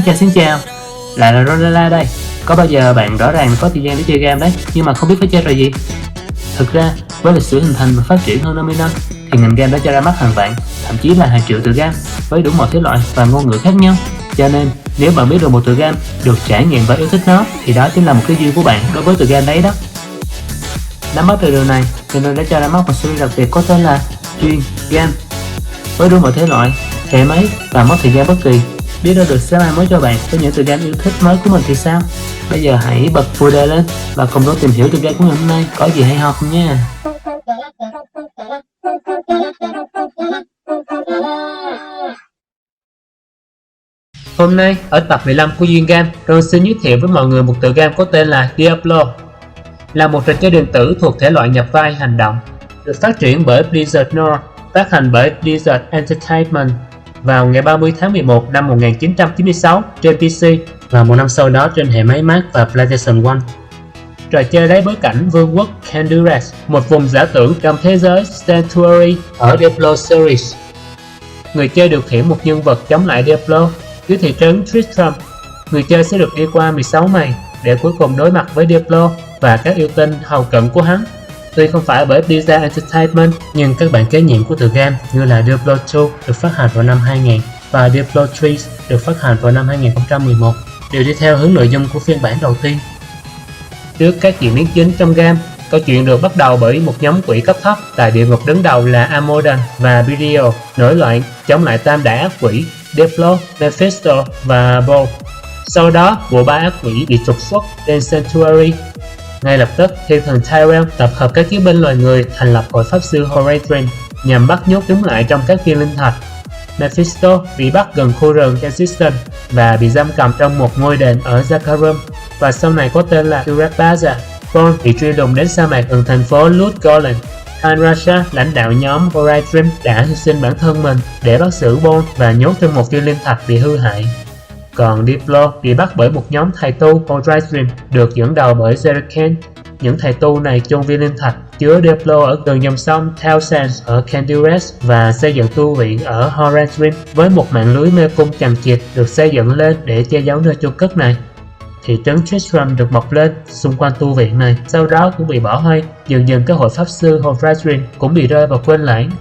Xin chào, lại là Ronella đây. Có bao giờ bạn rõ ràng có thời gian để chơi game đấy, nhưng mà không biết phải chơi trò gì? Thực ra, với lịch sử hình thành và phát triển hơn 50 năm, thì ngành game đã cho ra mắt hàng vạn, thậm chí là hàng triệu tựa game với đủ mọi thể loại và ngôn ngữ khác nhau. Cho nên, nếu bạn biết được một tựa game, được trải nghiệm và yêu thích nó, thì đó chính là một cái duyên của bạn đối với tựa game đấy đó. Nắm bắt được điều này, nên đã cho ra mắt một series đặc biệt có tên là Duyên Game, với đủ mọi thể loại, hệ máy và mốc thời gian bất kỳ. Biết đâu được sẽ mai mối cho bạn với những tựa game yêu thích mới của mình thì sao? Bây giờ hãy bật phụ đề lên và cùng nhau tìm hiểu tựa game của ngày hôm nay có gì hay ho không nha. Hôm nay ở tập 15 của Duyên Game, tôi xin giới thiệu với mọi người một tựa game có tên là Diablo, là một trò chơi điện tử thuộc thể loại nhập vai hành động, được phát triển bởi Blizzard North, phát hành bởi Blizzard Entertainment vào ngày 30 tháng 11 năm 1996 trên PC và một năm sau đó trên hệ máy Mac và PlayStation 1. Trò chơi lấy bối cảnh vương quốc Honduras, một vùng giả tưởng trong thế giới Sanctuary ở Diablo series. Người chơi điều khiển một nhân vật chống lại Diablo dưới thị trấn Tristram. Người chơi sẽ được đi qua 16 ngày để cuối cùng đối mặt với Diablo và các yêu tinh hầu cận của hắn. Tuy không phải bởi Blizzard Entertainment, nhưng các bản kế nhiệm của tựa game như là Diablo 2 được phát hành vào năm 2000 và Diablo 3 được phát hành vào năm 2011 đều đi theo hướng nội dung của phiên bản đầu tiên. Trước các diễn biến chính trong game, câu chuyện được bắt đầu bởi một nhóm quỷ cấp thấp tại địa ngục đứng đầu là Amodan và Belial nổi loạn chống lại tam đại ác quỷ Diablo, Mephisto và Bo. Sau đó, bộ ba ác quỷ bị trục xuất đến Sanctuary. Ngay lập tức, thiên thần Tyrell tập hợp các chiến binh loài người thành lập hội pháp sư Horadrim nhằm bắt nhốt chúng lại trong các viên linh thạch. Mephisto bị bắt gần khu rừng Resistance và bị giam cầm trong một ngôi đền ở Zakarum và sau này có tên là Turabaza. Bon bị truy lùng đến sa mạc gần thành phố Ludgolan. Hanrasha, lãnh đạo nhóm Horadrim, đã hy sinh bản thân mình để bắt giữ Bon và nhốt trong một viên linh thạch bị hư hại. Còn Diablo bị bắt bởi một nhóm thầy tu Horadrim được dẫn đầu bởi Zerican. Những thầy tu này chôn viên linh thạch chứa Diablo ở gần dòng sông Towsend ở Honduras và xây dựng tu viện ở Horadrim với một mạng lưới mê cung chằng chịt được xây dựng lên để che giấu nơi chôn cất này. Thị trấn Tristram được mọc lên xung quanh tu viện này, sau đó cũng bị bỏ hoang. Dần dần các hội pháp sư Horadrim cũng bị rơi vào quên lãng.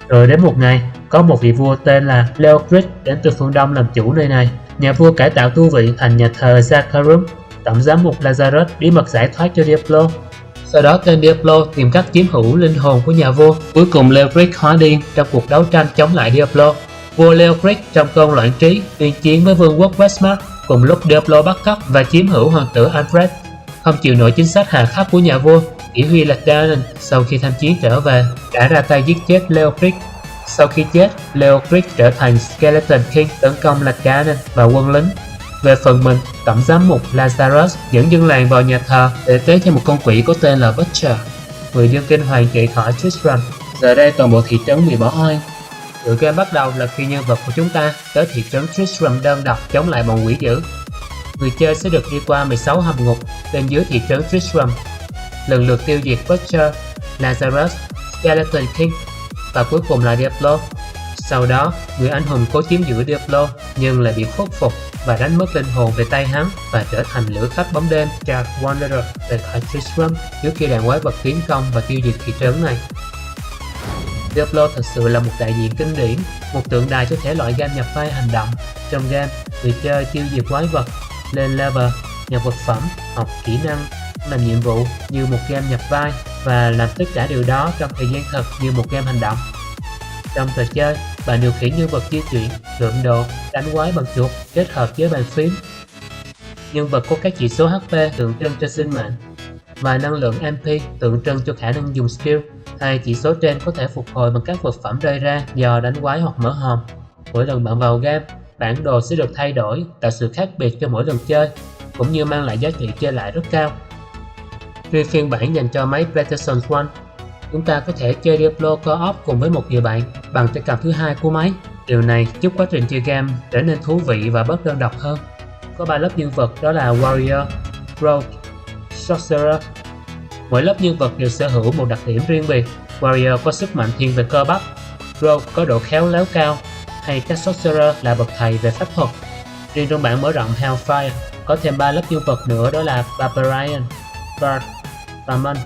Rồi đến một ngày, có một vị vua tên là Leocrit đến từ phương Đông làm chủ nơi này. Nhà vua cải tạo tu viện thành nhà thờ Zakarum. Tổng giám mục Lazarus bí mật giải thoát cho Diablo. Sau đó tên Diablo tìm cách chiếm hữu linh hồn của nhà vua. Cuối cùng Leocrit hóa điên trong cuộc đấu tranh chống lại Diablo. Vua Leocrit trong cơn loạn trí tuyên chiến với vương quốc Westmark. Cùng lúc Diablo bắt cóc và chiếm hữu hoàng tử Alfred. Không chịu nổi chính sách hà khắc của nhà vua, chỉ huy Ladanen sau khi tham chiến trở về đã ra tay giết chết Leocrit. Sau khi chết, Leocrit trở thành Skeleton King tấn công Ladanen và quân lính. Về phần mình, tổng giám mục Lazarus dẫn dân làng vào nhà thờ để tế cho một con quỷ có tên là Spectre. Người dân kinh hoàng chạy khỏi Tristram. Giờ đây toàn bộ thị trấn bị bỏ hoang. Tựa game bắt đầu là khi nhân vật của chúng ta tới thị trấn Tristram đơn độc chống lại bọn quỷ dữ. Người chơi sẽ được đi qua 16 hầm ngục bên dưới thị trấn Tristram, lần lượt tiêu diệt Spectre, Lazarus, Skeleton King và cuối cùng là Diablo. Sau đó, người anh hùng cố chiếm giữ Diablo nhưng lại bị khuất phục và đánh mất linh hồn về tay hắn và trở thành lữ khách bóng đêm Dark Wanderer về khỏi Tristram trước khi đàn quái vật tiến công và tiêu diệt thị trấn này. Diablo thực sự là một đại diện kinh điển, một tượng đài cho thể loại game nhập vai hành động. Trong game, người chơi tiêu diệt quái vật, lên level, nhặt vật phẩm, học kỹ năng, làm nhiệm vụ như một game nhập vai và làm tất cả điều đó trong thời gian thật như một game hành động. Trong trò chơi, bạn điều khiển nhân vật di chuyển, lượm đồ, đánh quái bằng chuột kết hợp với bàn phím. Nhân vật có các chỉ số HP tượng trưng cho sinh mệnh và năng lượng MP tượng trưng cho khả năng dùng skill. Hai chỉ số trên có thể phục hồi bằng các vật phẩm rơi ra do đánh quái hoặc mở hòm. Mỗi lần bạn vào game, bản đồ sẽ được thay đổi, tạo sự khác biệt cho mỗi lần chơi, cũng như mang lại giá trị chơi lại rất cao. Riêng phiên bản dành cho máy PlayStation 1, chúng ta có thể chơi Diablo co-op cùng với một người bạn bằng tay cầm thứ hai của máy. Điều này giúp quá trình chơi game trở nên thú vị và bớt đơn độc hơn. Có 3 lớp nhân vật, đó là Warrior, Rogue, Sorcerer. Mỗi lớp nhân vật đều sở hữu một đặc điểm riêng biệt. Warrior có sức mạnh thiên về cơ bắp, Rogue có độ khéo léo cao, hay các Sorcerer là bậc thầy về pháp thuật. Riêng trong bản mở rộng Hellfire có thêm 3 lớp nhân vật nữa, đó là Barbarian, Bard và Mon.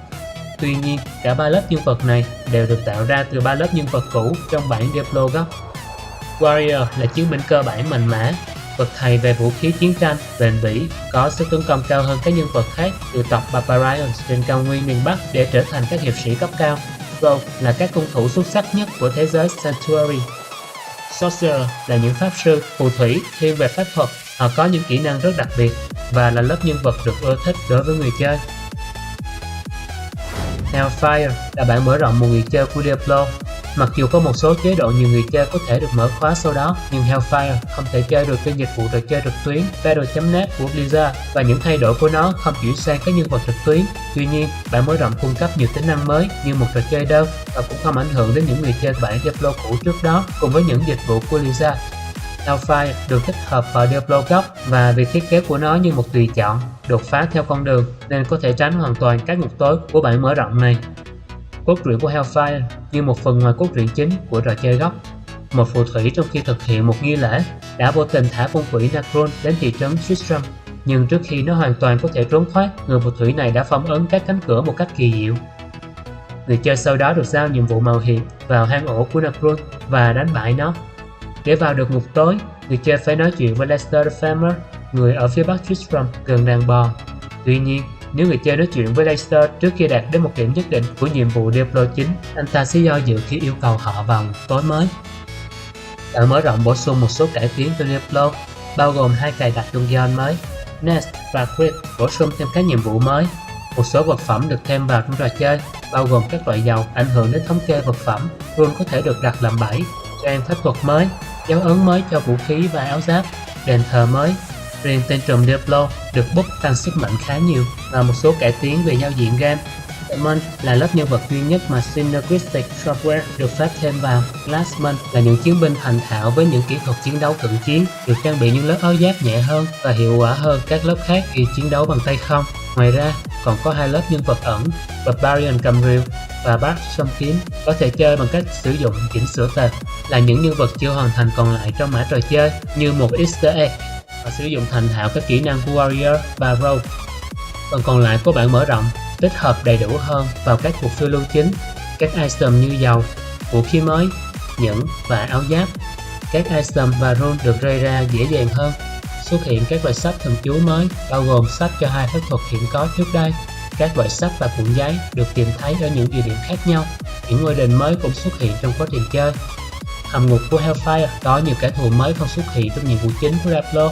Tuy nhiên, cả 3 lớp nhân vật này đều được tạo ra từ 3 lớp nhân vật cũ trong bản Diablo gốc. Warrior là chiến binh cơ bản mạnh mẽ, bậc thầy về vũ khí chiến tranh, bền bỉ, có sức tấn công cao hơn các nhân vật khác từ tộc Barbarians trên cao nguyên miền Bắc để trở thành các hiệp sĩ cấp cao. Rogue là các cung thủ xuất sắc nhất của thế giới Sanctuary. Sorcerer là những pháp sư, phù thủy thiên về pháp thuật, họ có những kỹ năng rất đặc biệt và là lớp nhân vật được ưa thích đối với người chơi. Hellfire là bản mở rộng một người chơi của Diablo. Mặc dù có một số chế độ nhiều người chơi có thể được mở khóa sau đó, nhưng Hellfire không thể chơi được trên dịch vụ trò chơi trực tuyến Battle.net của Blizzard và những thay đổi của nó không chuyển sang các nhân vật trực tuyến. Tuy nhiên, bản mở rộng cung cấp nhiều tính năng mới như một trò chơi đơn và cũng không ảnh hưởng đến những người chơi bản Diablo cũ trước đó cùng với những dịch vụ của Blizzard. Hellfire được tích hợp vào Diablo gốc và việc thiết kế của nó như một tùy chọn, đột phá theo con đường nên có thể tránh hoàn toàn các ngục tối của bản mở rộng này. Cốt truyện của Hellfire như một phần ngoài cốt truyện chính của trò chơi gốc. Một phù thủy trong khi thực hiện một nghi lễ đã vô tình thả phong quỷ Necron đến thị trấn Tristram, nhưng trước khi nó hoàn toàn có thể trốn thoát, người phù thủy này đã phong ấn các cánh cửa một cách kỳ diệu. Người chơi sau đó được giao nhiệm vụ mạo hiểm vào hang ổ của Necron và đánh bại nó. Để vào được ngục tối, người chơi phải nói chuyện với Lester the Farmer, người ở phía bắc Tristram gần đàn bò. Tuy nhiên, nếu người chơi nói chuyện với Lester trước khi đạt đến một điểm nhất định của nhiệm vụ Diablo 9, anh ta sẽ do dự khi yêu cầu họ vào ngục tối mới. Bản mở rộng bổ sung một số cải tiến cho Diablo, bao gồm 2 cài đặt dungeon mới, Nest và Crit, bổ sung thêm các nhiệm vụ mới. Một số vật phẩm được thêm vào trong trò chơi, bao gồm các loại dầu ảnh hưởng đến thống kê vật phẩm, luôn có thể được đặt làm bẫy, trang phép thuật mới, dấu ấn mới cho vũ khí và áo giáp, đền thờ mới. Riêng tên trùm Diablo được buff tăng sức mạnh khá nhiều và một số cải tiến về giao diện game. Mon là lớp nhân vật duy nhất mà Synergistic Software được phát thêm vào. Glassman là những chiến binh thành thạo với những kỹ thuật chiến đấu cận chiến, được trang bị những lớp áo giáp nhẹ hơn và hiệu quả hơn các lớp khác khi chiến đấu bằng tay không. Ngoài ra, còn có 2 lớp nhân vật ẩn, Barbarian cầm rìu và Bard song kiếm, có thể chơi bằng cách sử dụng chỉnh sửa tệp, là những nhân vật chưa hoàn thành còn lại trong mã trò chơi như một Easter egg, và sử dụng thành thạo các kỹ năng của Warrior và Rogue. Phần còn lại của bản mở rộng tích hợp đầy đủ hơn vào các cuộc phiêu lưu chính, các item như dầu, vũ khí mới, nhẫn và áo giáp. Các item và rune được rơi ra dễ dàng hơn. Xuất hiện các loại sách thần chú mới, bao gồm sách cho 2 phép thuật hiện có trước đây. Các loại sách và cuộn giấy được tìm thấy ở những địa điểm khác nhau. Những ngôi đền mới cũng xuất hiện trong quá trình chơi. Hầm ngục của Hellfire có nhiều kẻ thù mới không xuất hiện trong nhiệm vụ chính của Diablo.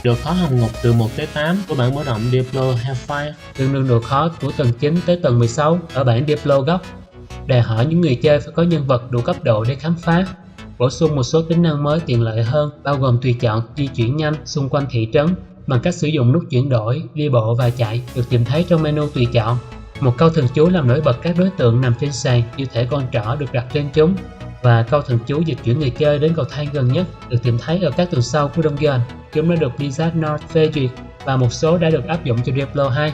Độ khó hầm ngục từ 1 tới 8 của bản mở rộng Diablo Hellfire tương đương độ khó của tầng 9 tới tầng 16 ở bản Diablo gốc. Đòi hỏi những người chơi phải có nhân vật đủ cấp độ để khám phá. Bổ sung một số tính năng mới tiện lợi hơn, bao gồm tùy chọn di chuyển nhanh xung quanh thị trấn bằng cách sử dụng nút chuyển đổi, đi bộ và chạy được tìm thấy trong menu tùy chọn. Một câu thần chú làm nổi bật các đối tượng nằm trên sàn như thể con trỏ được đặt trên chúng, và câu thần chú dịch chuyển người chơi đến cầu thang gần nhất được tìm thấy ở các tầng sau của dungeon. Chúng đã được Blizzard North phê duyệt và một số đã được áp dụng cho Diablo 2.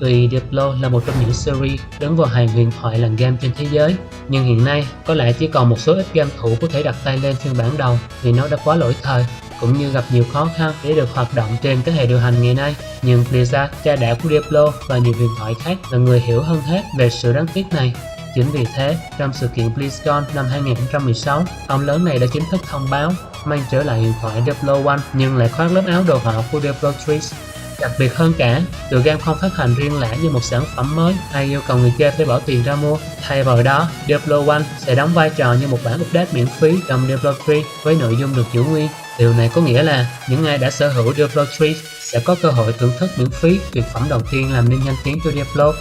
Tuy Diablo là một trong những series đứng vào hàng huyền thoại làng game trên thế giới, nhưng hiện nay có lẽ chỉ còn một số ít game thủ có thể đặt tay lên phiên bản đầu vì nó đã quá lỗi thời, cũng như gặp nhiều khó khăn để được hoạt động trên các hệ điều hành ngày nay. Nhưng Blizzard, cha đẻ của Diablo và nhiều huyền thoại khác, là người hiểu hơn hết về sự đáng tiếc này. Chính vì thế, trong sự kiện BlizzCon năm 2016, ông lớn này đã chính thức thông báo mang trở lại huyền thoại Diablo 1 nhưng lại khoác lớp áo đồ họa của Diablo 3. Đặc biệt hơn cả, tựa game không phát hành riêng lẻ như một sản phẩm mới hay yêu cầu người chơi phải bỏ tiền ra mua. Thay vào đó, Diablo 1 sẽ đóng vai trò như một bản update miễn phí trong Diablo 3 với nội dung được giữ nguyên. Điều này có nghĩa là những ai đã sở hữu Diablo 3 sẽ có cơ hội thưởng thức miễn phí tuyệt phẩm đầu tiên làm nên danh tiếng cho Diablo.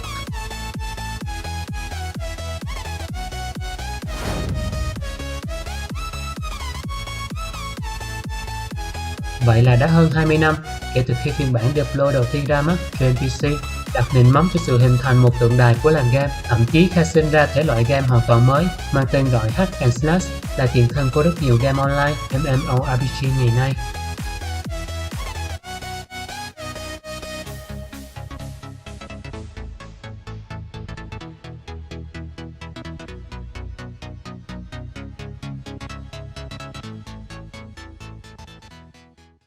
Vậy là đã hơn 20 năm kể từ khi phiên bản Diablo đầu tiên ra mắt trên PC, đặt nền móng cho sự hình thành một tượng đài của làng game, thậm chí khai sinh ra thể loại game hoàn toàn mới mang tên gọi Hack and Slash, là tiền thân của rất nhiều game online MMORPG ngày nay.